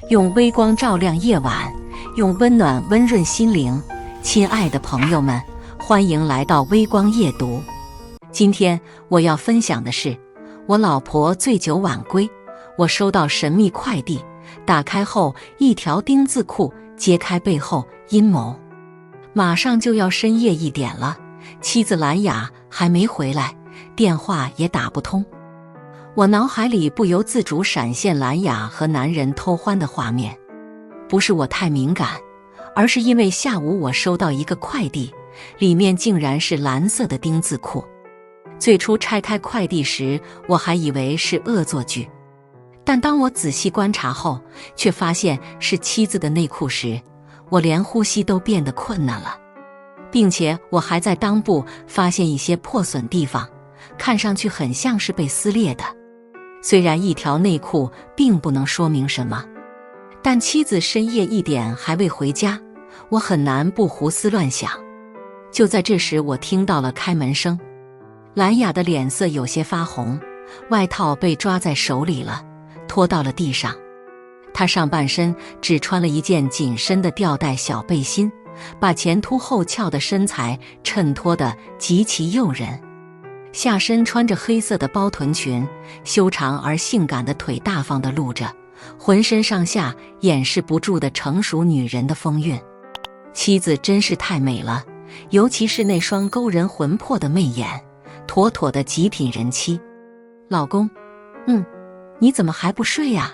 用微光照亮夜晚，用温暖温润心灵。亲爱的朋友们，欢迎来到微光夜读。今天我要分享的是，我老婆醉酒晚归，我收到神秘快递，打开后一条丁字裤，揭开背后阴谋。马上就要深夜1点了，妻子兰雅还没回来，电话也打不通。我脑海里不由自主闪现兰雅和男人偷欢的画面。不是我太敏感，而是因为下午我收到一个快递，里面竟然是蓝色的丁字裤。最初拆开快递时，我还以为是恶作剧，但当我仔细观察后，却发现是妻子的内裤时，我连呼吸都变得困难了，并且我还在裆部发现一些破损地方，看上去很像是被撕裂的。虽然一条内裤并不能说明什么，但妻子深夜1点还未回家，我很难不胡思乱想。就在这时，我听到了开门声。兰雅的脸色有些发红，外套被抓在手里了，拖到了地上。她上半身只穿了一件紧身的吊带小背心，把前凸后翘的身材衬托得极其诱人。下身穿着黑色的包臀裙，修长而性感的腿大方地露着，浑身上下掩饰不住的成熟女人的风韵。妻子真是太美了，尤其是那双勾人魂魄的媚眼，妥妥的极品人妻。老公，你怎么还不睡呀？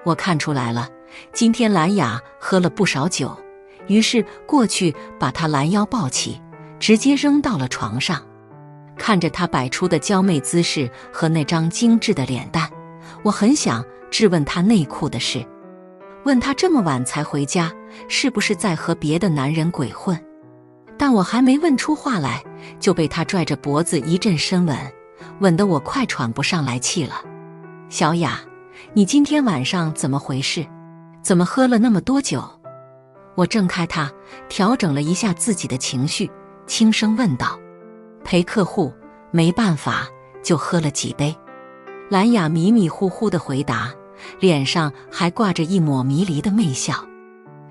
我看出来了，今天兰雅喝了不少酒，于是过去把她拦腰抱起，直接扔到了床上。看着她摆出的娇媚姿势和那张精致的脸蛋，我很想质问她内裤的事，问她这么晚才回家，是不是在和别的男人鬼混？但我还没问出话来，就被她拽着脖子一阵深吻，吻得我快喘不上来气了。小雅，你今天晚上怎么回事？怎么喝了那么多酒？我挣开她，调整了一下自己的情绪，轻声问道。陪客户，没办法，就喝了几杯。兰雅迷迷糊糊地回答，脸上还挂着一抹迷离的媚笑。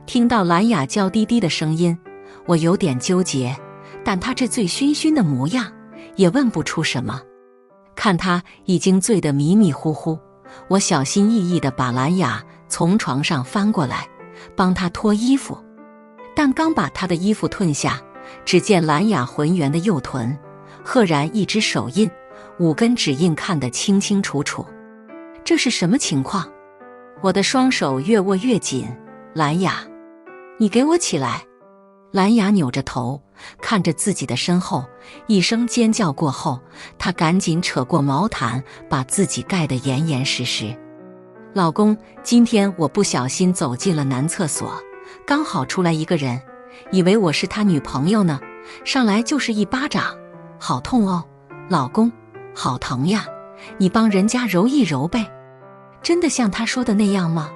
听到兰雅娇滴滴的声音，我有点纠结，但她这醉醺醺的模样，也问不出什么。看她已经醉得迷迷糊糊，我小心翼翼地把兰雅从床上翻过来，帮她脱衣服。但刚把她的衣服褪下，只见兰雅浑圆的右臀，赫然一只手印，5根指印看得清清楚楚。这是什么情况？我的双手越握越紧。兰雅，你给我起来！兰雅扭着头，看着自己的身后，一声尖叫过后，她赶紧扯过毛毯，把自己盖得严严实实。老公，今天我不小心走进了男厕所，刚好出来一个人，以为我是他女朋友呢，上来就是一巴掌，好痛哦！老公，好疼呀，你帮人家揉一揉呗。真的像他说的那样吗？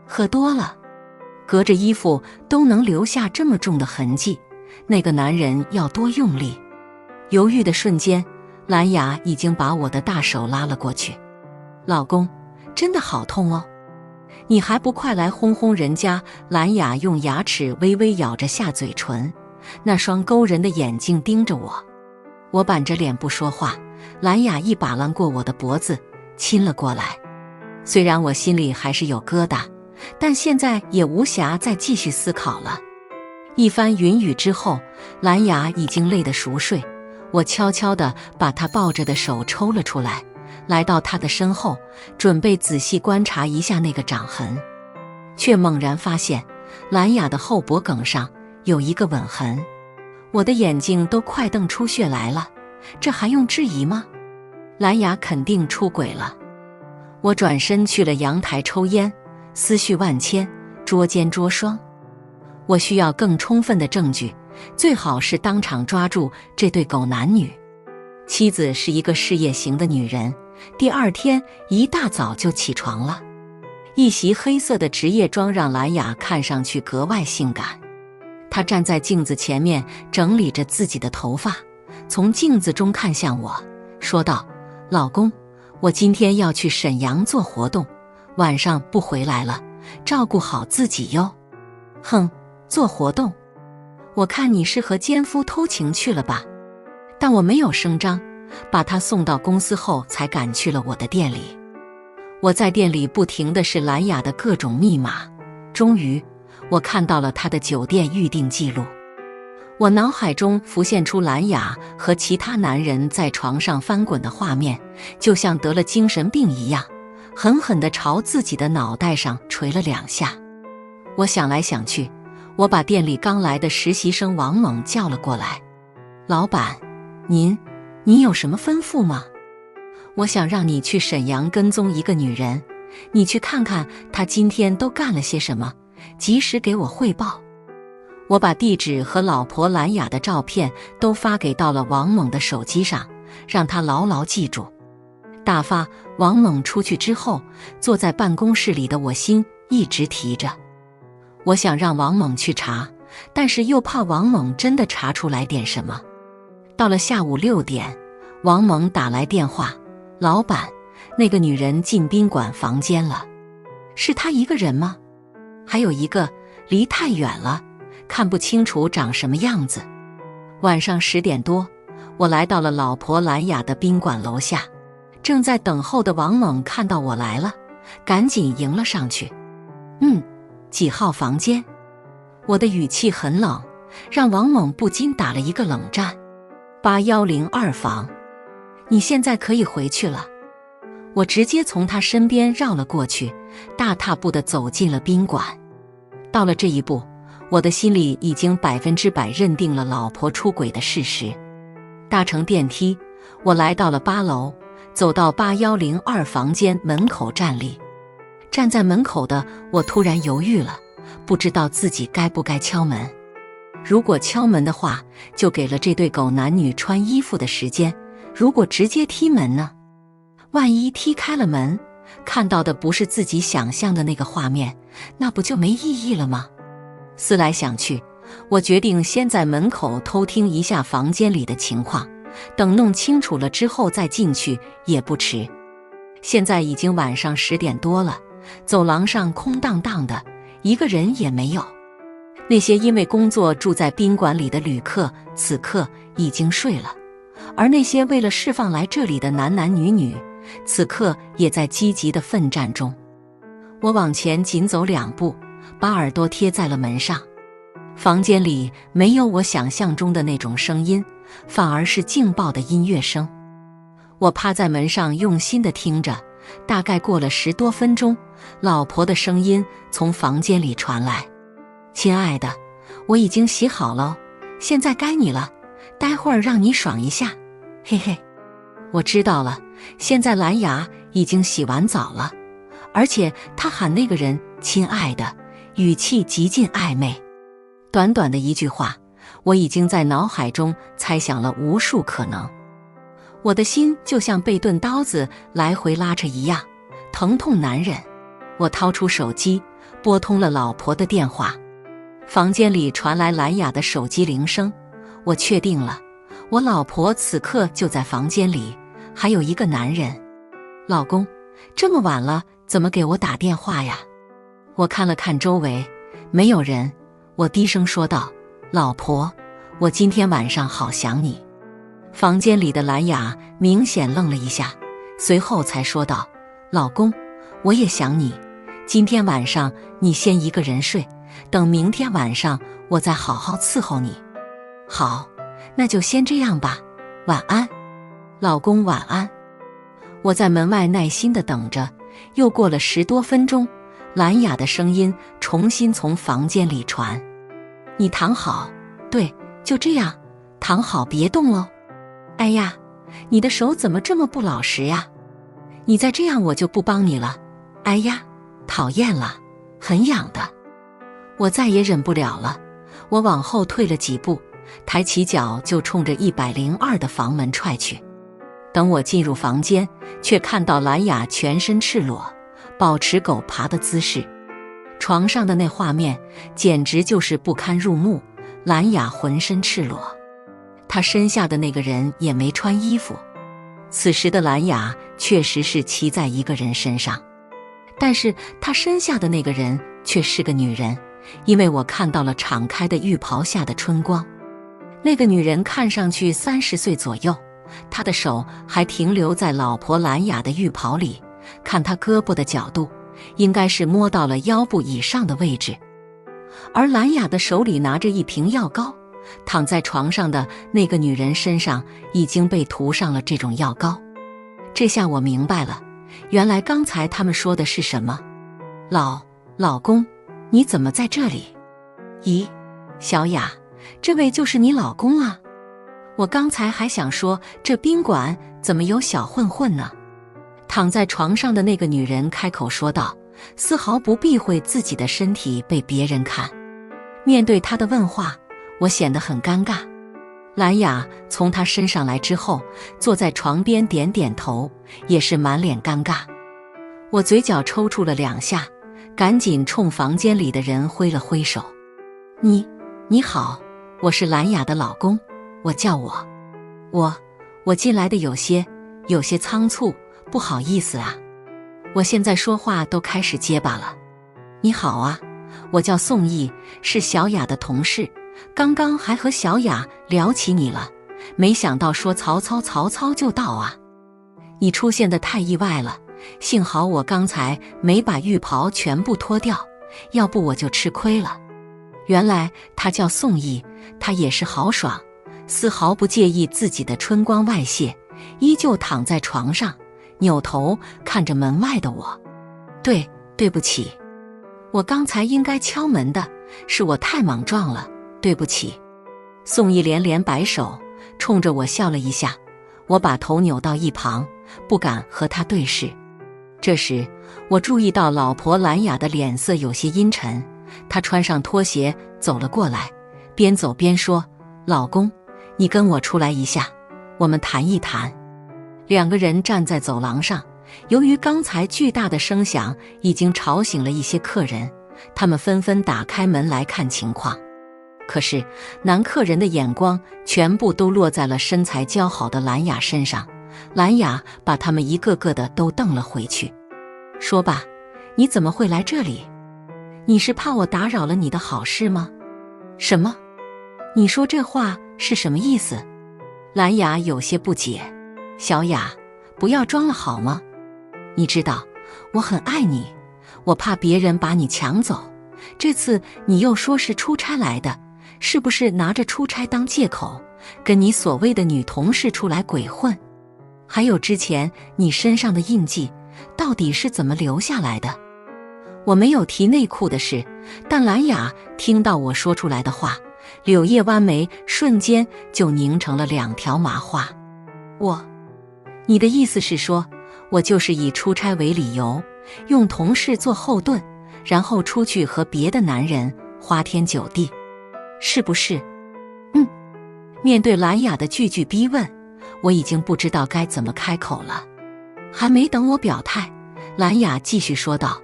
喝多了，隔着衣服都能留下这么重的痕迹，那个男人要多用力？犹豫的瞬间，兰雅已经把我的大手拉了过去。老公，真的好痛哦，你还不快来轰轰人家！兰雅用牙齿微微咬着下嘴唇，那双勾人的眼睛盯着我。我板着脸不说话，兰雅一把揽过我的脖子，亲了过来。虽然我心里还是有疙瘩，但现在也无暇再继续思考了。一番云雨之后，兰雅已经累得熟睡，我悄悄地把她抱着的手抽了出来，来到她的身后，准备仔细观察一下那个掌痕，却猛然发现兰雅的后脖梗上有一个吻痕。我的眼睛都快瞪出血来了，这还用质疑吗？兰雅肯定出轨了。我转身去了阳台抽烟，思绪万千，捉奸捉双。我需要更充分的证据，最好是当场抓住这对狗男女。妻子是一个事业型的女人，第二天一大早就起床了。一袭黑色的职业装让兰雅看上去格外性感。她站在镜子前面整理着自己的头发，从镜子中看向我，说道：老公，我今天要去沈阳做活动，晚上不回来了，照顾好自己哟。哼，做活动，我看你是和奸夫偷情去了吧？但我没有声张，把他送到公司后才赶去了我的店里。我在店里不停地是蓝雅的各种密码，终于我看到了她的酒店预订记录。我脑海中浮现出蓝雅和其他男人在床上翻滚的画面，就像得了精神病一样，狠狠地朝自己的脑袋上捶了2下。我想来想去，我把店里刚来的实习生王猛叫了过来。老板，您有什么吩咐吗？我想让你去沈阳跟踪一个女人，你去看看她今天都干了些什么，及时给我汇报。我把地址和老婆蓝雅的照片都发给到了王猛的手机上，让他牢牢记住。大发，王猛出去之后，坐在办公室里的我心一直提着。我想让王猛去查，但是又怕王猛真的查出来点什么。到了下午6点，王猛打来电话，老板，那个女人进宾馆房间了。是她一个人吗？还有一个，离太远了，看不清楚长什么样子。晚上10点多，我来到了老婆蓝雅的宾馆楼下，正在等候的王猛看到我来了，赶紧迎了上去。几号房间？我的语气很冷，让王猛不禁打了一个冷战。8102房。你现在可以回去了。我直接从他身边绕了过去，大踏步地走进了宾馆。到了这一步，我的心里已经100%认定了老婆出轨的事实。搭乘电梯，我来到了8楼，走到8102房间门口站立。站在门口的我突然犹豫了，不知道自己该不该敲门。如果敲门的话，就给了这对狗男女穿衣服的时间；如果直接踢门呢？万一踢开了门，看到的不是自己想象的那个画面，那不就没意义了吗？思来想去，我决定先在门口偷听一下房间里的情况，等弄清楚了之后再进去也不迟。现在已经晚上10点多了，走廊上空荡荡的，一个人也没有。那些因为工作住在宾馆里的旅客此刻已经睡了，而那些为了释放来这里的男男女女此刻也在积极的奋战中。我往前紧走2步，把耳朵贴在了门上。房间里没有我想象中的那种声音，反而是劲爆的音乐声。我趴在门上用心地听着，大概过了10多分钟，老婆的声音从房间里传来：亲爱的，我已经洗好了，现在该你了，待会儿让你爽一下，嘿嘿。我知道了，现在蓝雅已经洗完澡了，而且她喊那个人亲爱的，语气极尽暧昧。短短的一句话，我已经在脑海中猜想了无数可能。我的心就像被钝刀子来回拉扯一样，疼痛难忍。我掏出手机，拨通了老婆的电话。房间里传来蓝雅的手机铃声，我确定了，我老婆此刻就在房间里，还有一个男人。老公，这么晚了，怎么给我打电话呀？我看了看周围，没有人，我低声说道：老婆，我今天晚上好想你。房间里的蓝雅明显愣了一下，随后才说道：老公，我也想你，今天晚上你先一个人睡，等明天晚上我再好好伺候你。好，那就先这样吧，晚安。老公晚安。我在门外耐心地等着，又过了10多分钟，蓝雅的声音重新从房间里传：你躺好，对，就这样，躺好别动喽。哎呀，你的手怎么这么不老实呀？你再这样我就不帮你了。哎呀，讨厌了，很痒的。我再也忍不了了，我往后退了几步，抬起脚就冲着102的房门踹去。等我进入房间，却看到蓝雅全身赤裸，保持狗爬的姿势。床上的那画面简直就是不堪入目，蓝雅浑身赤裸，她身下的那个人也没穿衣服。此时的蓝雅确实是骑在一个人身上。但是他身下的那个人却是个女人，因为我看到了敞开的浴袍下的春光。那个女人看上去30岁左右，她的手还停留在老婆兰雅的浴袍里，看她胳膊的角度，应该是摸到了腰部以上的位置。而兰雅的手里拿着一瓶药膏，躺在床上的那个女人身上已经被涂上了这种药膏。这下我明白了，原来刚才他们说的是什么。老公，你怎么在这里？咦，小雅，这位就是你老公啊？我刚才还想说，这宾馆怎么有小混混呢？躺在床上的那个女人开口说道，丝毫不避讳自己的身体被别人看。面对她的问话，我显得很尴尬。兰雅从她身上来之后，坐在床边点点头，也是满脸尴尬。我嘴角抽搐了2下，赶紧冲房间里的人挥了挥手。你好，我是兰雅的老公，我叫我进来的有些仓促，不好意思啊。我现在说话都开始结巴了。你好啊，我叫宋毅，是小雅的同事，刚刚还和小雅聊起你了，没想到说曹操就到啊。你出现得太意外了，幸好我刚才没把浴袍全部脱掉，要不我就吃亏了。原来他叫宋毅，他也是豪爽，丝毫不介意自己的春光外泄，依旧躺在床上，扭头看着门外的我。对不起，我刚才应该敲门的，是我太莽撞了，对不起。宋毅连连摆手，冲着我笑了一下。我把头扭到一旁，不敢和他对视。这时我注意到老婆兰雅的脸色有些阴沉，她穿上拖鞋走了过来，边走边说，老公，你跟我出来一下，我们谈一谈。2个人站在走廊上，由于刚才巨大的声响已经吵醒了一些客人，他们纷纷打开门来看情况。可是男客人的眼光全部都落在了身材姣好的兰雅身上，兰雅把他们一个个的都瞪了回去。说吧，你怎么会来这里？你是怕我打扰了你的好事吗？什么？你说这话是什么意思？兰雅有些不解。小雅，不要装了好吗？你知道我很爱你，我怕别人把你抢走。这次你又说是出差来的，是不是拿着出差当借口，跟你所谓的女同事出来鬼混？还有之前你身上的印记，到底是怎么留下来的？我没有提内裤的事，但兰雅听到我说出来的话，柳叶弯眉瞬间就拧成了2条麻花。你的意思是说，我就是以出差为理由，用同事做后盾，然后出去和别的男人花天酒地，是不是？面对兰雅的句句逼问，我已经不知道该怎么开口了。还没等我表态，兰雅继续说道，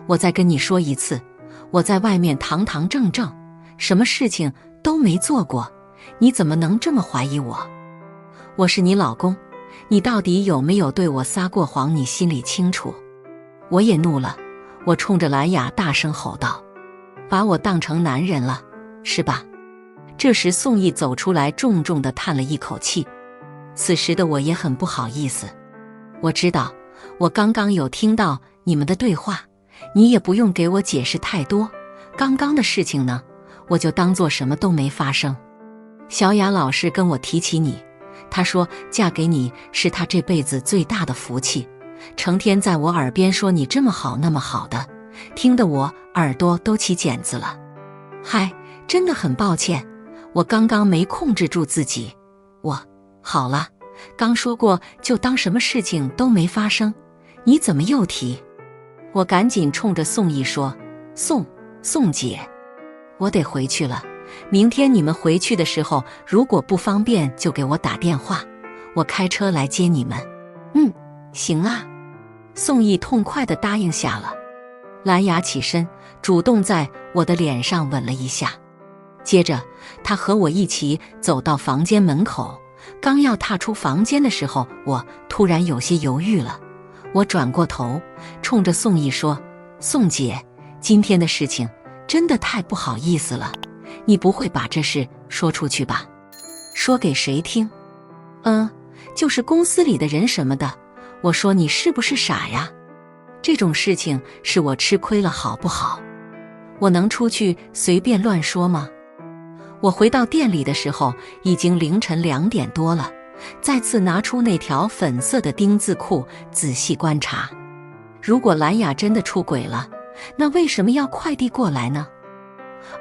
我再跟你说一次，我在外面堂堂正正，什么事情都没做过，你怎么能这么怀疑我？我是你老公，你到底有没有对我撒过谎，你心里清楚。我也怒了，我冲着兰雅大声吼道，把我当成男人了，是吧？这时宋毅走出来，重重地叹了一口气。此时的我也很不好意思，我知道我刚刚有听到你们的对话，你也不用给我解释太多，刚刚的事情呢，我就当做什么都没发生。小雅老是跟我提起你，她说嫁给你是她这辈子最大的福气，成天在我耳边说你这么好那么好的，听得我耳朵都起茧子了。嗨，真的很抱歉，我刚刚没控制住自己。好了，刚说过就当什么事情都没发生，你怎么又提？我赶紧冲着宋毅说，宋姐，我得回去了，明天你们回去的时候如果不方便就给我打电话，我开车来接你们。行啊。宋毅痛快地答应下了。兰雅起身，主动在我的脸上吻了一下，接着她和我一起走到房间门口，刚要踏出房间的时候，我突然有些犹豫了。我转过头，冲着宋毅说：“宋姐，今天的事情真的太不好意思了，你不会把这事说出去吧？说给谁听？”“就是公司里的人什么的。”我说：“你是不是傻呀？这种事情是我吃亏了好不好？我能出去随便乱说吗？”我回到店里的时候已经凌晨2点多了，再次拿出那条粉色的丁字裤仔细观察。如果蓝雅真的出轨了，那为什么要快递过来呢？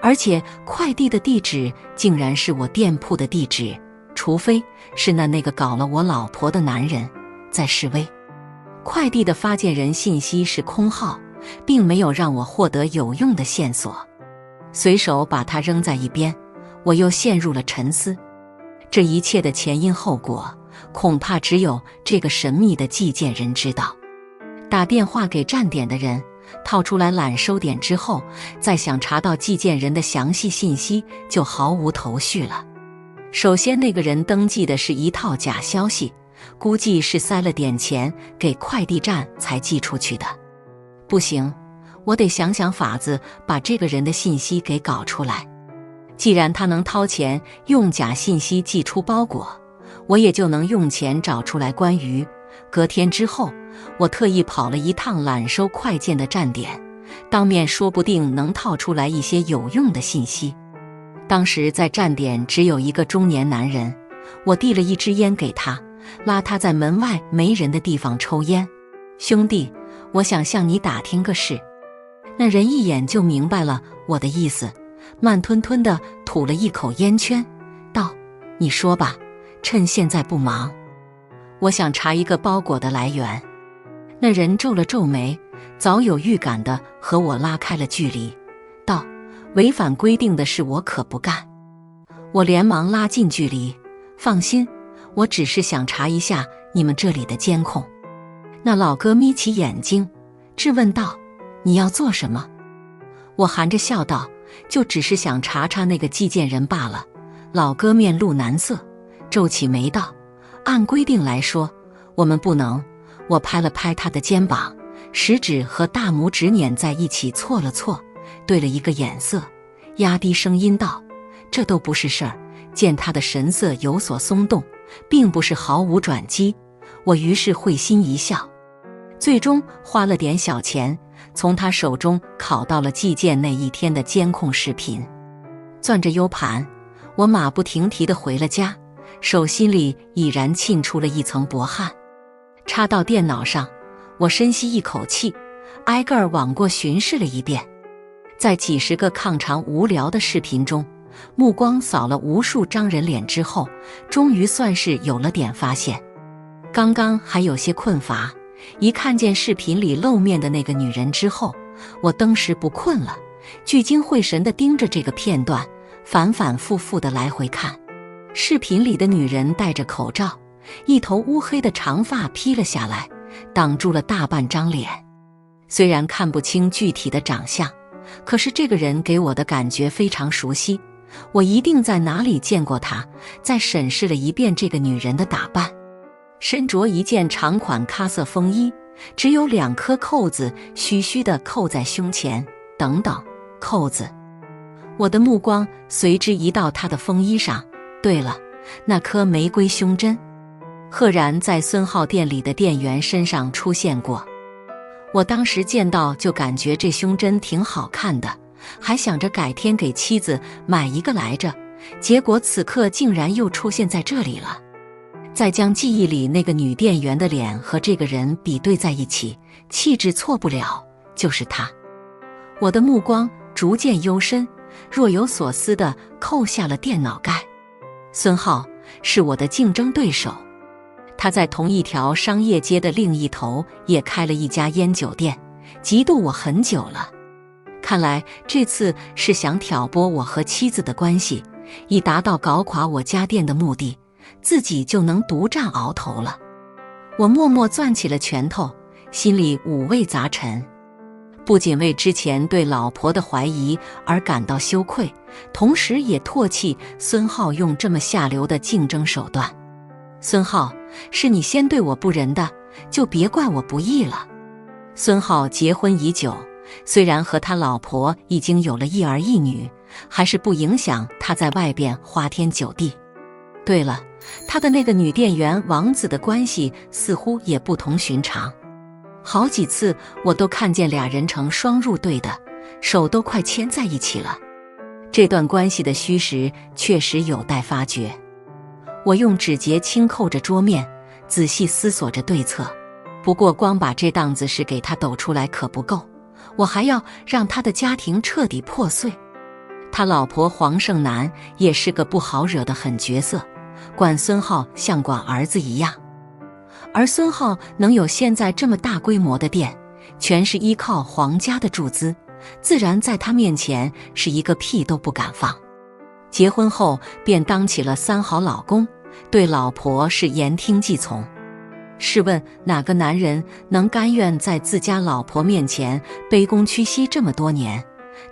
而且快递的地址竟然是我店铺的地址，除非是那个搞了我老婆的男人在示威。快递的发件人信息是空号，并没有让我获得有用的线索。随手把它扔在一边，我又陷入了沉思。这一切的前因后果，恐怕只有这个神秘的寄件人知道。打电话给站点的人，套出来揽收点之后，再想查到寄件人的详细信息就毫无头绪了。首先，那个人登记的是一套假消息，估计是塞了点钱给快递站才寄出去的。不行，我得想想法子把这个人的信息给搞出来。既然他能掏钱用假信息寄出包裹，我也就能用钱找出来关于。隔天之后，我特意跑了一趟揽收快件的站点，当面说不定能套出来一些有用的信息。当时在站点只有一个中年男人，我递了一支烟给他，拉他在门外没人的地方抽烟。“兄弟，我想向你打听个事。”那人一眼就明白了我的意思，慢吞吞地吐了一口烟圈，道：“你说吧，趁现在不忙。”“我想查一个包裹的来源。”那人皱了皱眉，早有预感地和我拉开了距离，道：“违反规定的事我可不干。”我连忙拉近距离：“放心，我只是想查一下你们这里的监控。”那老哥眯起眼睛，质问道：“你要做什么？”我含着笑道：“就只是想查查那个寄件人罢了。”老哥面露难色，皱起眉道：“按规定来说，我们不能。”我拍了拍他的肩膀，食指和大拇指捻在一起搓了搓，对了一个眼色，压低声音道：“这都不是事儿。”见他的神色有所松动，并不是毫无转机，我于是会心一笑。最终花了点小钱，从他手中拷到了寄件那一天的监控视频。攥着 U 盘，我马不停蹄地回了家，手心里已然沁出了一层薄汗。插到电脑上，我深吸一口气，挨个儿往过巡视了一遍。在几十个抗长无聊的视频中，目光扫了无数张人脸之后，终于算是有了点发现。刚刚还有些困乏，一看见视频里露面的那个女人之后，我登时不困了，聚精会神地盯着这个片段，反反复复地来回看。视频里的女人戴着口罩，一头乌黑的长发披了下来，挡住了大半张脸。虽然看不清具体的长相，可是这个人给我的感觉非常熟悉，我一定在哪里见过她。再审视了一遍这个女人的打扮，身着一件长款咖色风衣，只有2颗扣子虚虚地扣在胸前，等等，扣子。我的目光随之移到她的风衣上，对了，那颗玫瑰胸针赫然在孙浩店里的店员身上出现过。我当时见到就感觉这胸针挺好看的，还想着改天给妻子买一个来着，结果此刻竟然又出现在这里了。再将记忆里那个女店员的脸和这个人比对在一起，气质错不了，就是她。我的目光逐渐幽深，若有所思地扣下了电脑盖。孙浩是我的竞争对手，他在同一条商业街的另一头也开了一家烟酒店，嫉妒我很久了。看来这次是想挑拨我和妻子的关系，以达到搞垮我家店的目的，自己就能独占鳌头了。我默默攥起了拳头，心里五味杂陈。不仅为之前对老婆的怀疑而感到羞愧，同时也唾弃孙浩用这么下流的竞争手段。孙浩，是你先对我不仁的，就别怪我不义了。孙浩结婚已久，虽然和他老婆已经有了一儿一女，还是不影响他在外边花天酒地。对了，他的那个女店员王子的关系似乎也不同寻常，好几次我都看见俩人成双入对的，手都快牵在一起了。这段关系的虚实确实有待发掘。我用指节轻扣着桌面，仔细思索着对策。不过光把这档子事给他抖出来可不够，我还要让他的家庭彻底破碎。他老婆黄胜男也是个不好惹的狠角色，管孙浩像管儿子一样。而孙浩能有现在这么大规模的店，全是依靠黄家的注资，自然在他面前是一个屁都不敢放。结婚后便当起了三好老公，对老婆是言听计从。试问哪个男人能甘愿在自家老婆面前卑躬屈膝这么多年？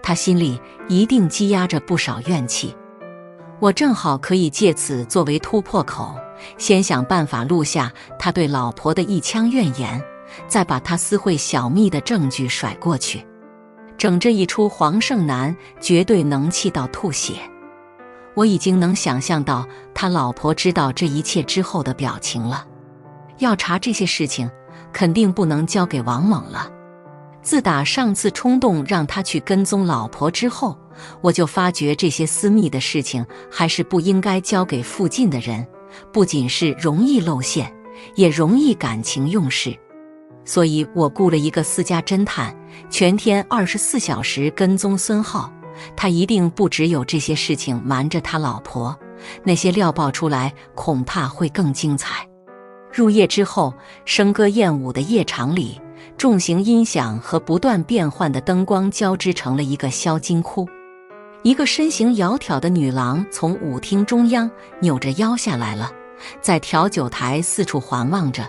他心里一定积压着不少怨气。我正好可以借此作为突破口，先想办法录下他对老婆的一腔怨言，再把他私会小蜜的证据甩过去。整这一出，黄胜男绝对能气到吐血。我已经能想象到他老婆知道这一切之后的表情了。要查这些事情，肯定不能交给王猛了。自打上次冲动让他去跟踪老婆之后，我就发觉这些私密的事情还是不应该交给附近的人，不仅是容易露馅，也容易感情用事。所以我雇了一个私家侦探，全天24小时跟踪孙浩。他一定不只有这些事情瞒着他老婆，那些料爆出来恐怕会更精彩。入夜之后，笙歌燕舞的夜场里，重型音响和不断变换的灯光交织成了一个销金窟。一个身形窈窕的女郎从舞厅中央扭着腰下来了，在调酒台四处环望着，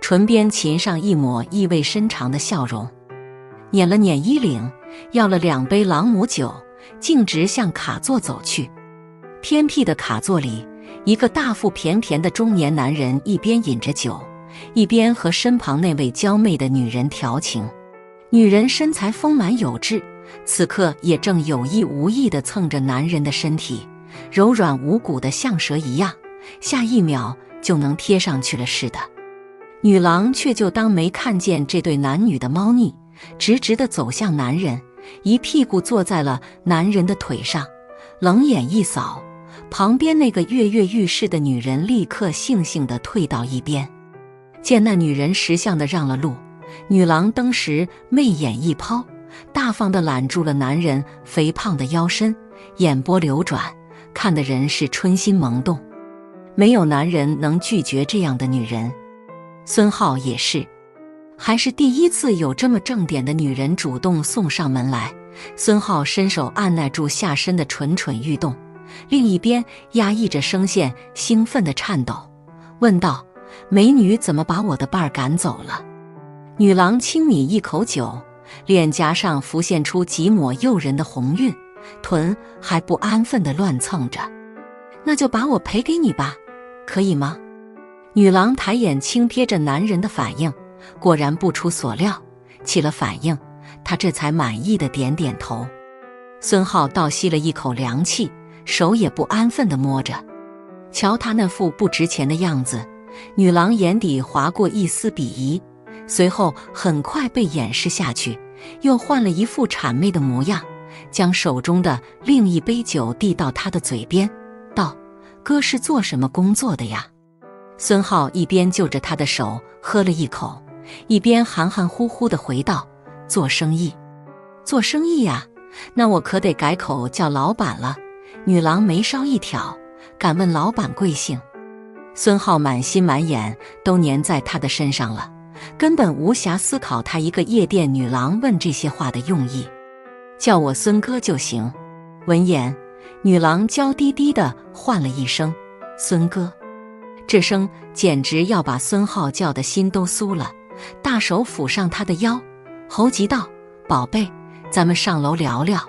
唇边噙上一抹意味深长的笑容。捻了捻衣领，要了2杯朗姆酒，径直向卡座走去。偏僻的卡座里，一个大腹便便的中年男人一边饮着酒，一边和身旁那位娇媚的女人调情。女人身材丰满有致，此刻也正有意无意地蹭着男人的身体，柔软无骨的像蛇一样，下一秒就能贴上去了似的。女郎却就当没看见这对男女的猫腻，直直地走向男人，一屁股坐在了男人的腿上，冷眼一扫，旁边那个跃跃欲试的女人立刻悻悻地退到一边。见那女人识相地让了路，女郎当时媚眼一抛，大方地揽住了男人肥胖的腰身，眼波流转，看得人是春心萌动。没有男人能拒绝这样的女人，孙浩也是。还是第一次有这么正点的女人主动送上门来。孙浩伸手按耐住下身的蠢蠢欲动，另一边压抑着声线兴奋的颤抖，问道：美女怎么把我的伴儿赶走了？女郎轻抿一口酒，脸颊上浮现出几抹诱人的红晕，臀还不安分地乱蹭着。那就把我赔给你吧，可以吗？女郎抬眼轻瞥着男人的反应，果然不出所料，起了反应，他这才满意的点点头。孙浩倒吸了一口凉气，手也不安分地摸着。瞧他那副不值钱的样子，女郎眼底划过一丝鄙夷，随后很快被掩饰下去，又换了一副谄媚的模样，将手中的另一杯酒递到他的嘴边，道：哥是做什么工作的呀？孙浩一边就着他的手喝了一口，一边含含糊糊地回道：做生意。做生意呀？那我可得改口叫老板了。女郎眉梢一挑，敢问老板贵姓？孙浩满心满眼都粘在他的身上了，根本无暇思考他一个夜店女郎问这些话的用意。叫我孙哥就行。闻言，女郎娇滴滴地唤了一声孙哥，这声简直要把孙浩叫的心都酥了，大手抚上他的腰，猴急道：宝贝，咱们上楼聊聊。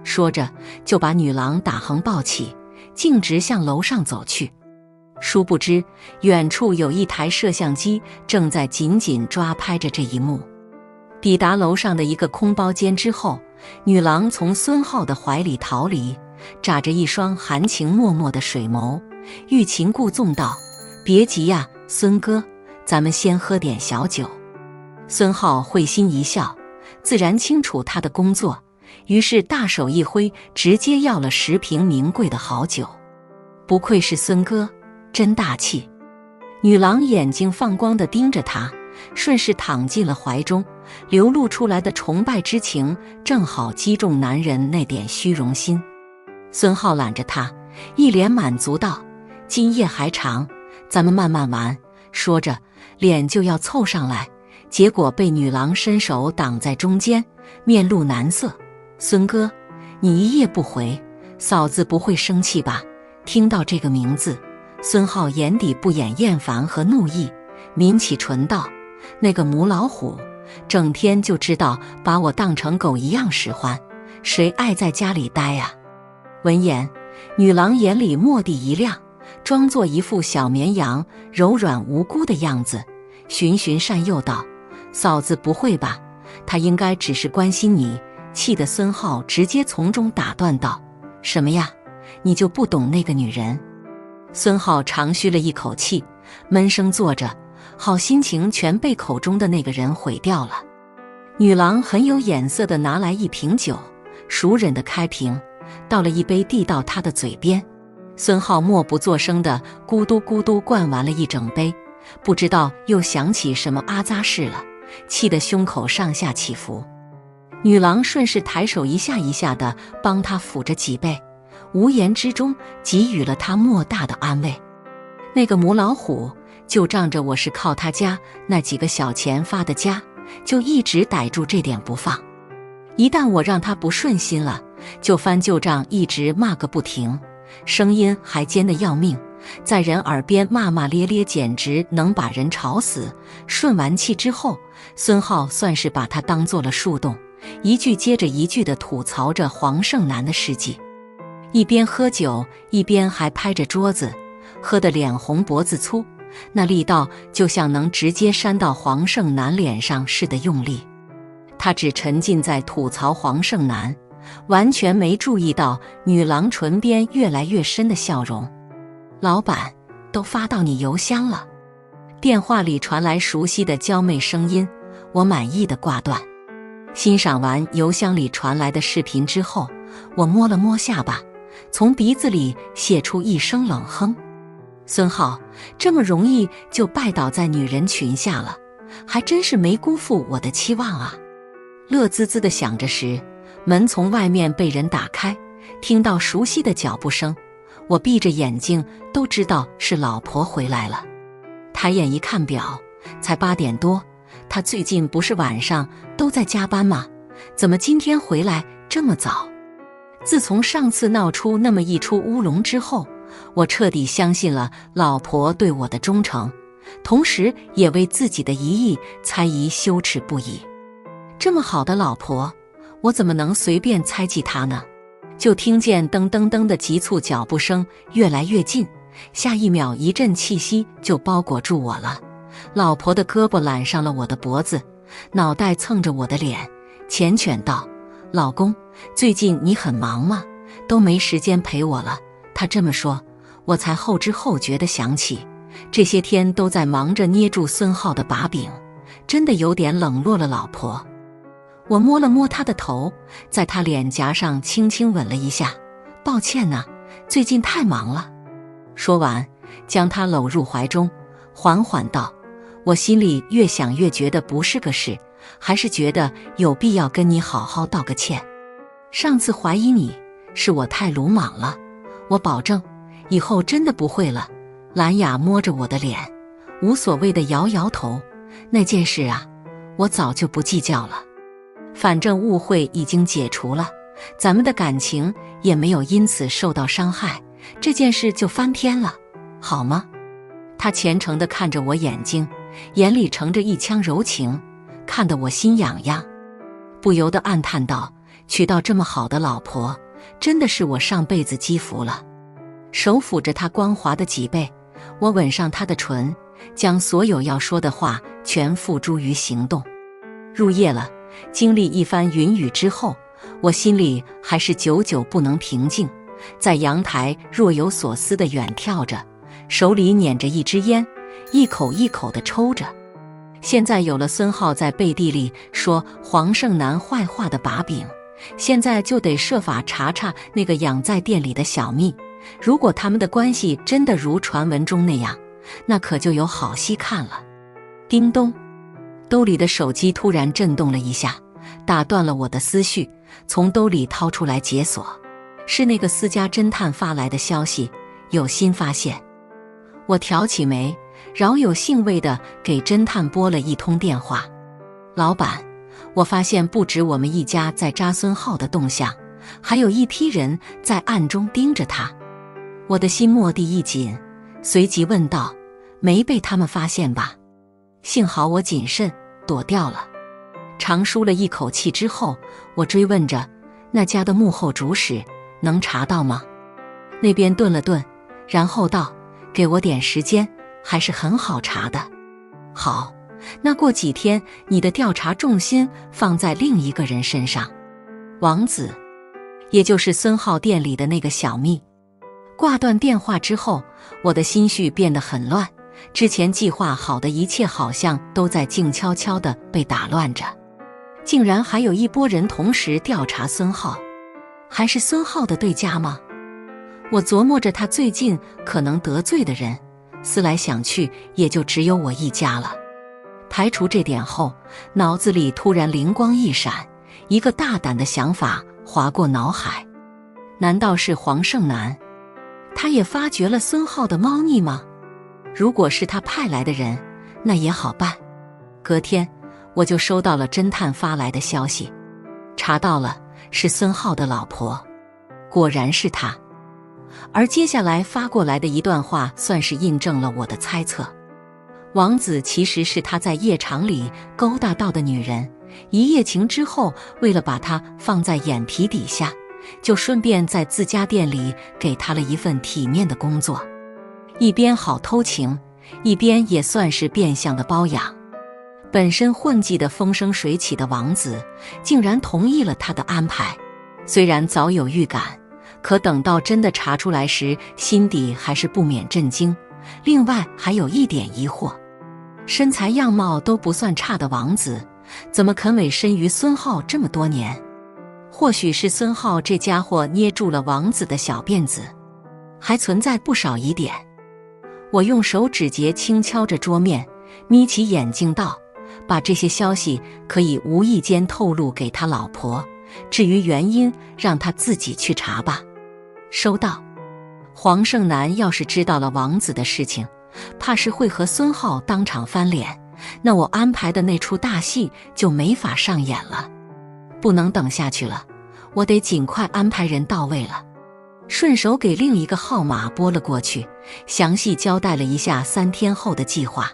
说着就把女郎打横抱起，径直向楼上走去。殊不知，远处有一台摄像机正在紧紧抓拍着这一幕。抵达楼上的一个空包间之后，女郎从孙浩的怀里逃离，眨着一双含情脉脉的水眸，欲擒故纵道：“别急呀，孙哥，咱们先喝点小酒。”孙浩会心一笑，自然清楚他的工作，于是大手一挥，直接要了10瓶名贵的好酒。不愧是孙哥，真大气。女郎眼睛放光地盯着他，顺势躺进了怀中，流露出来的崇拜之情正好击中男人那点虚荣心。孙浩揽着她，一脸满足道：“今夜还长，咱们慢慢玩。”说着脸就要凑上来，结果被女郎伸手挡在中间，面露难色：“孙哥，你一夜不回，嫂子不会生气吧？”听到这个名字，孙浩眼底不掩厌烦和怒意，抿起唇道：“那个母老虎，整天就知道把我当成狗一样使唤，谁爱在家里待呀？”闻言，女郎眼里蓦地一亮，装作一副小绵羊柔软无辜的样子，循循善诱道：“嫂子不会吧？他应该只是关心你。”气得孙浩直接从中打断道：“什么呀？你就不懂那个女人？”孙浩长吁了一口气，闷声坐着，好心情全被口中的那个人毁掉了。女郎很有眼色地拿来一瓶酒，熟忍地开瓶，倒了一杯递到他的嘴边。孙浩默不作声地咕嘟咕嘟灌完了一整杯，不知道又想起什么阿扎事了，气得胸口上下起伏。女郎顺势抬手一下一下地帮他抚着脊背，无言之中给予了他莫大的安慰。那个母老虎就仗着我是靠他家那几个小钱发的家，就一直逮住这点不放。一旦我让他不顺心了，就翻旧账，一直骂个不停，声音还尖得要命，在人耳边骂骂咧咧，简直能把人吵死。顺完气之后，孙浩算是把他当做了树洞，一句接着一句地吐槽着黄胜男的事迹，一边喝酒一边还拍着桌子，喝得脸红脖子粗，那力道就像能直接扇到黄胜男脸上似的用力。他只沉浸在吐槽黄胜男，完全没注意到女郎唇边越来越深的笑容。老板，都发到你邮箱了。电话里传来熟悉的娇媚声音，我满意的挂断。欣赏完邮箱里传来的视频之后，我摸了摸下巴，从鼻子里泄出一声冷哼。孙浩这么容易就拜倒在女人裙下了，还真是没辜负我的期望啊。乐滋滋地想着时，门从外面被人打开，听到熟悉的脚步声，我闭着眼睛都知道是老婆回来了。抬眼一看表，才8点多，她最近不是晚上都在加班吗？怎么今天回来这么早？自从上次闹出那么一出乌龙之后，我彻底相信了老婆对我的忠诚，同时也为自己的一意猜疑羞耻不已。这么好的老婆，我怎么能随便猜忌她呢？就听见噔噔噔的急促脚步声越来越近，下一秒一阵气息就包裹住我了。老婆的胳膊揽上了我的脖子，脑袋蹭着我的脸，缱绻道：“老公，最近你很忙吗？都没时间陪我了。”她这么说，我才后知后觉地想起，这些天都在忙着捏住孙浩的把柄，真的有点冷落了老婆。我摸了摸她的头，在她脸颊上轻轻吻了一下。抱歉呐，最近太忙了。说完，将她搂入怀中，缓缓道：“我心里越想越觉得不是个事，还是觉得有必要跟你好好道个歉。上次怀疑你，是我太鲁莽了，我保证，以后真的不会了。”兰雅摸着我的脸，无所谓的摇摇头。那件事啊，我早就不计较了。反正误会已经解除了，咱们的感情也没有因此受到伤害，这件事就翻篇了，好吗？他虔诚地看着我眼睛，眼里盛着一腔柔情，看得我心痒痒，不由得暗叹道：娶到这么好的老婆，真的是我上辈子积福了。手抚着她光滑的脊背，我吻上他的唇，将所有要说的话全付诸于行动。入夜了，经历一番云雨之后，我心里还是久久不能平静，在阳台若有所思地远眺着，手里捻着一支烟，一口一口地抽着。现在有了孙浩在背地里说黄胜男坏话的把柄，现在就得设法查查那个养在店里的小蜜。如果他们的关系真的如传闻中那样，那可就有好戏看了。叮咚，兜里的手机突然震动了一下，打断了我的思绪，从兜里掏出来解锁，是那个私家侦探发来的消息，有新发现。我挑起眉，饶有兴味地给侦探拨了一通电话。老板，我发现不止我们一家在扎孙浩的动向，还有一批人在暗中盯着他。我的心蓦地一紧，随即问道，没被他们发现吧？幸好我谨慎，躲掉了。长舒了一口气之后，我追问着，那家的幕后主使能查到吗？那边顿了顿，然后道，给我点时间，还是很好查的。好，那过几天你的调查重心放在另一个人身上，王子，也就是孙浩店里的那个小蜜。挂断电话之后，我的心绪变得很乱，之前计划好的一切好像都在静悄悄地被打乱着。竟然还有一拨人同时调查孙浩，还是孙浩的对家吗？我琢磨着他最近可能得罪的人，思来想去也就只有我一家了。排除这点后，脑子里突然灵光一闪，一个大胆的想法划过脑海。难道是黄胜男？他也发觉了孙浩的猫腻吗？如果是他派来的人，那也好办。隔天我就收到了侦探发来的消息，查到了，是孙浩的老婆，果然是他。而接下来发过来的一段话算是印证了我的猜测。王子其实是他在夜场里勾搭到的女人，一夜情之后，为了把她放在眼皮底下，就顺便在自家店里给她了一份体面的工作，一边好偷情，一边也算是变相的包养。本身混迹的风生水起的王子竟然同意了他的安排，虽然早有预感，可等到真的查出来时，心底还是不免震惊。另外还有一点疑惑，身材样貌都不算差的王子，怎么肯委身于孙浩这么多年？或许是孙浩这家伙捏住了王子的小辫子，还存在不少疑点。我用手指节轻敲着桌面，眯起眼睛道，把这些消息可以无意间透露给他老婆，至于原因，让他自己去查吧。收到。黄胜男要是知道了王子的事情，怕是会和孙浩当场翻脸，那我安排的那出大戏就没法上演了。不能等下去了，我得尽快安排人到位了。顺手给另一个号码拨了过去，详细交代了一下3天后的计划。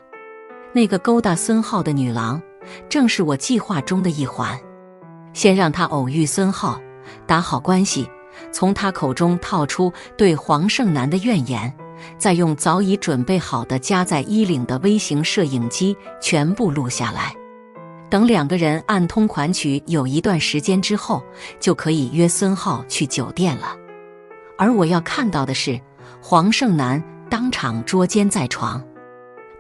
那个勾搭孙浩的女郎，正是我计划中的一环。先让她偶遇孙浩，打好关系，从他口中套出对黄胜男的怨言，再用早已准备好的夹在衣领的微型摄影机全部录下来。等2个人暗通款曲有一段时间之后，就可以约孙浩去酒店了。而我要看到的是，黄胜男当场捉奸在床。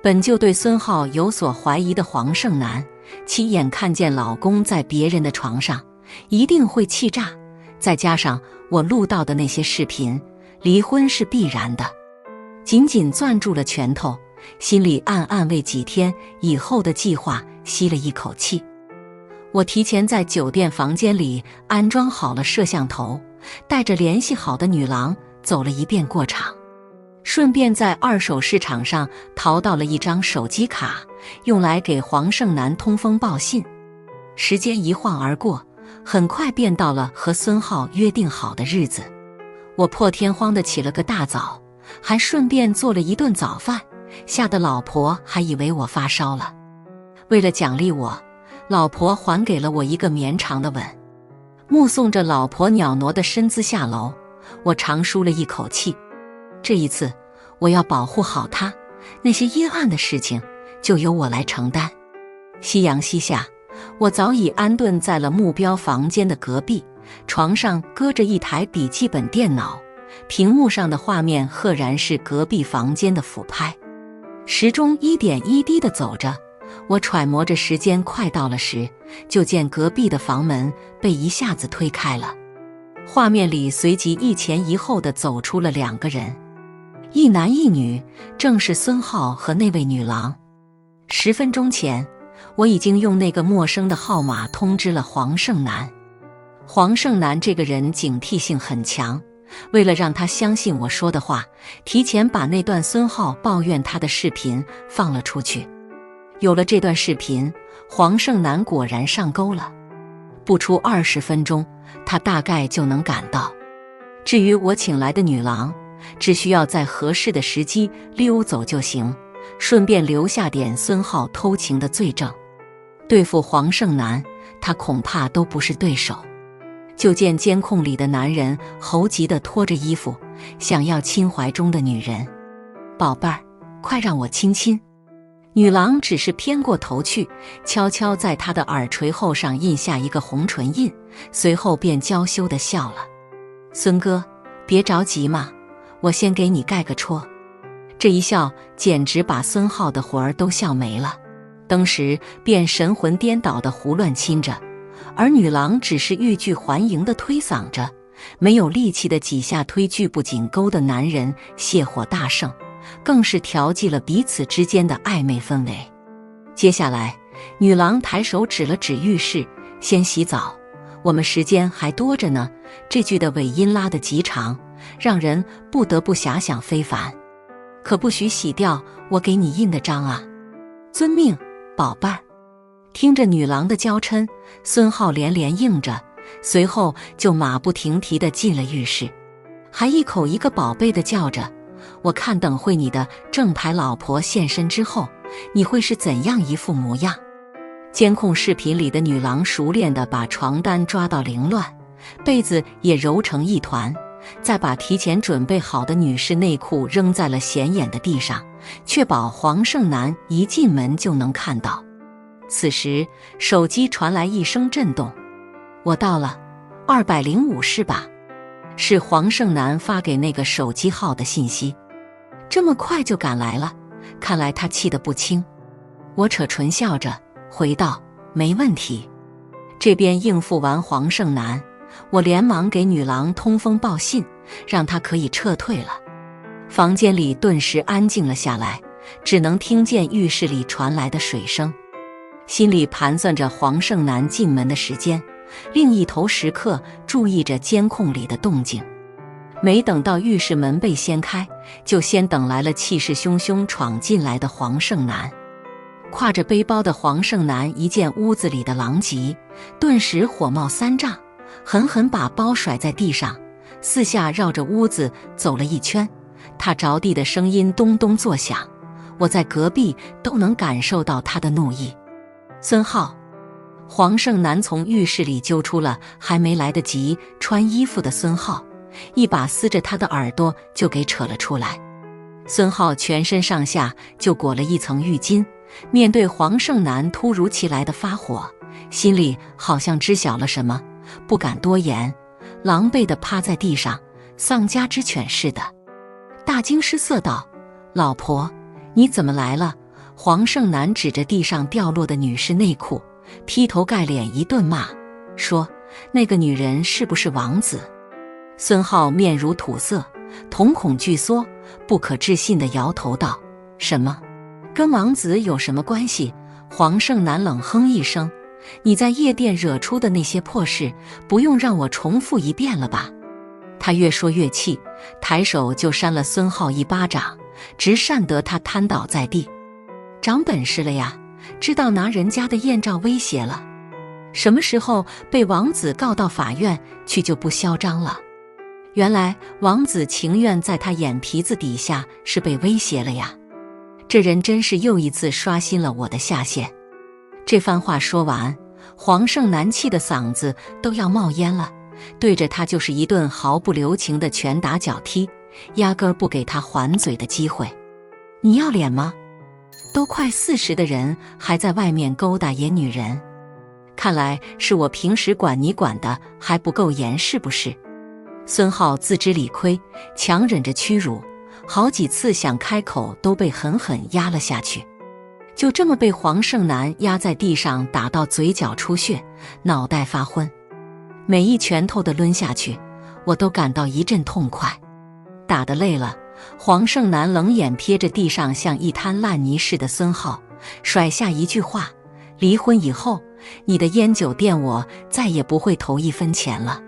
本就对孙浩有所怀疑的黄胜男，亲眼看见老公在别人的床上，一定会气炸。再加上我录到的那些视频，离婚是必然的。紧紧攥住了拳头，心里暗暗为几天以后的计划吸了一口气。我提前在酒店房间里安装好了摄像头，带着联系好的女郎走了一遍过场，顺便在二手市场上淘到了一张手机卡，用来给黄胜男通风报信。时间一晃而过，很快便到了和孙浩约定好的日子。我破天荒地起了个大早，还顺便做了一顿早饭，吓得老婆还以为我发烧了。为了奖励我，老婆还给了我一个绵长的吻。目送着老婆袅娜的身姿下楼，我长舒了一口气。这一次我要保护好他，那些阴暗的事情就由我来承担。夕阳西下，我早已安顿在了目标房间的隔壁，床上搁着一台笔记本电脑，屏幕上的画面赫然是隔壁房间的俯拍。时钟一点一滴地走着，我揣摩着时间快到了时，就见隔壁的房门被一下子推开了，画面里随即一前一后地走出了2个人，一男一女，正是孙浩和那位女郎。10分钟前，我已经用那个陌生的号码通知了黄胜男。黄胜男这个人警惕性很强，为了让他相信我说的话，提前把那段孙浩抱怨他的视频放了出去。有了这段视频，黄胜男果然上钩了。不出20分钟，他大概就能赶到。至于我请来的女郎，只需要在合适的时机溜走就行，顺便留下点孙浩偷情的罪证。对付黄胜男，他恐怕都不是对手。就见监控里的男人猴急地脱着衣服，想要亲怀中的女人。宝贝儿，快让我亲亲。女郎只是偏过头去，悄悄在他的耳垂后上印下一个红唇印，随后便娇羞地笑了。孙哥，别着急嘛，我先给你盖个戳。这一笑简直把孙浩的魂儿都笑没了，当时便神魂颠倒地胡乱亲着，而女郎只是欲拒还迎地推搡着，没有力气的几下推拒不仅勾的男人泻火大盛，更是调剂了彼此之间的暧昧氛围。接下来，女郎抬手指了指浴室，先洗澡，我们时间还多着呢。这句的尾音拉得极长，让人不得不遐想非凡。可不许洗掉我给你印的章啊！遵命，宝贝儿。听着女郎的娇嗔，孙浩连连应着，随后就马不停蹄地进了浴室，还一口一个宝贝地叫着。我看等会你的正牌老婆现身之后，你会是怎样一副模样？监控视频里的女郎熟练地把床单抓到凌乱，被子也揉成一团，再把提前准备好的女士内裤扔在了显眼的地上，确保黄胜男一进门就能看到。此时手机传来一声震动，我到了，205是吧？是黄胜男发给那个手机号的信息。这么快就赶来了，看来他气得不轻。我扯唇笑着回道，没问题。这边应付完黄胜男，我连忙给女郎通风报信，让她可以撤退了。房间里顿时安静了下来，只能听见浴室里传来的水声。心里盘算着黄胜男进门的时间，另一头时刻注意着监控里的动静。没等到浴室门被掀开，就先等来了气势汹汹闯进来的黄胜男。挎着背包的黄胜男一见屋子里的狼藉，顿时火冒三丈，狠狠把包甩在地上，四下绕着屋子走了一圈，踏着地的声音咚咚作响，我在隔壁都能感受到他的怒意。孙浩，黄胜男从浴室里揪出了还没来得及穿衣服的孙浩，一把撕着他的耳朵就给扯了出来。孙浩全身上下就裹了一层浴巾，面对黄胜男突如其来的发火，心里好像知晓了什么，不敢多言，狼狈地趴在地上，丧家之犬似的。大惊失色道，老婆，你怎么来了？黄胜男指着地上掉落的女士内裤，劈头盖脸一顿骂，说那个女人是不是王子？孙浩面如土色，瞳孔巨缩，不可置信地摇头道，什么？跟王子有什么关系？黄胜男冷哼一声，你在夜店惹出的那些破事，不用让我重复一遍了吧？他越说越气，抬手就扇了孙浩一巴掌，直扇得他瘫倒在地。长本事了呀，知道拿人家的艳照威胁了。什么时候被王子告到法院去就不嚣张了？原来王子情愿在他眼皮子底下是被威胁了呀。这人真是又一次刷新了我的下限。这番话说完，黄胜男气的嗓子都要冒烟了，对着他就是一顿毫不留情的拳打脚踢，压根儿不给他还嘴的机会。你要脸吗？都快40的人还在外面勾搭野女人，看来是我平时管你管的还不够严，是不是？孙浩自知理亏，强忍着屈辱，好几次想开口都被狠狠压了下去。就这么被黄胜男压在地上，打到嘴角出血，脑袋发昏。每一拳头的抡下去，我都感到一阵痛快。打得累了，黄胜男冷眼瞥着地上像一滩烂泥似的孙浩，甩下一句话：离婚以后，你的烟酒店我再也不会投1分钱了。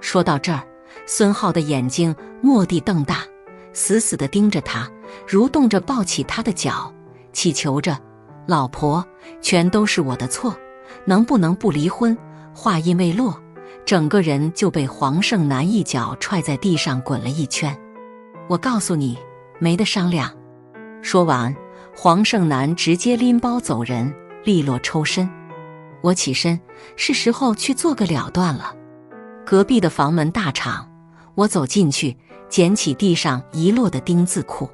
说到这儿，孙浩的眼睛蓦地瞪大，死死地盯着他，蠕动着抱起他的脚，祈求着：老婆，全都是我的错，能不能不离婚？话音未落，整个人就被黄胜男一脚踹在地上滚了一圈。我告诉你，没得商量。说完，黄胜男直接拎包走人，利落抽身。我起身，是时候去做个了断了。隔壁的房门大敞，我走进去，捡起地上遗落的丁字裤，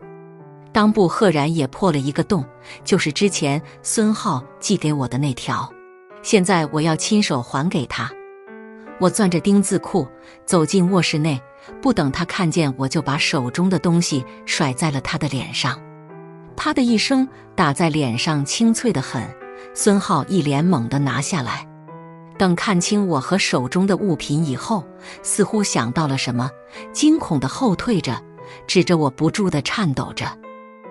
裆部赫然也破了一个洞，就是之前孙浩寄给我的那条，现在我要亲手还给他。我攥着丁字裤走进卧室内，不等他看见我就把手中的东西甩在了他的脸上，啪的一声打在脸上，清脆得很。孙浩一脸猛地拿下来，等看清我和手中的物品以后，似乎想到了什么，惊恐地后退着，指着我不住地颤抖着：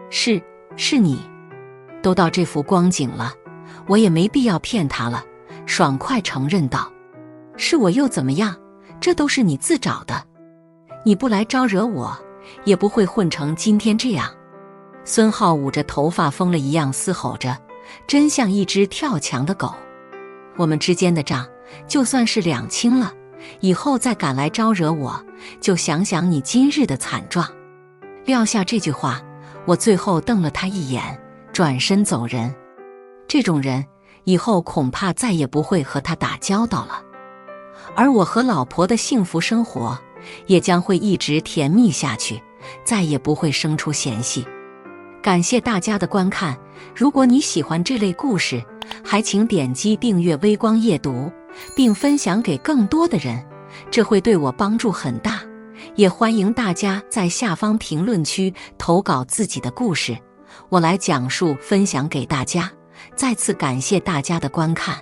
是你。都到这副光景了，我也没必要骗他了，爽快承认道：是我又怎么样？这都是你自找的，你不来招惹我，也不会混成今天这样。孙浩捂着头发疯了一样嘶吼着，真像一只跳墙的狗。我们之间的账就算是两清了，以后再敢来招惹我，就想想你今日的惨状。撂下这句话，我最后瞪了他一眼，转身走人。这种人以后恐怕再也不会和他打交道了，而我和老婆的幸福生活也将会一直甜蜜下去，再也不会生出嫌隙。感谢大家的观看，如果你喜欢这类故事，还请点击订阅微光夜读，并分享给更多的人，这会对我帮助很大。也欢迎大家在下方评论区投稿自己的故事，我来讲述分享给大家。再次感谢大家的观看。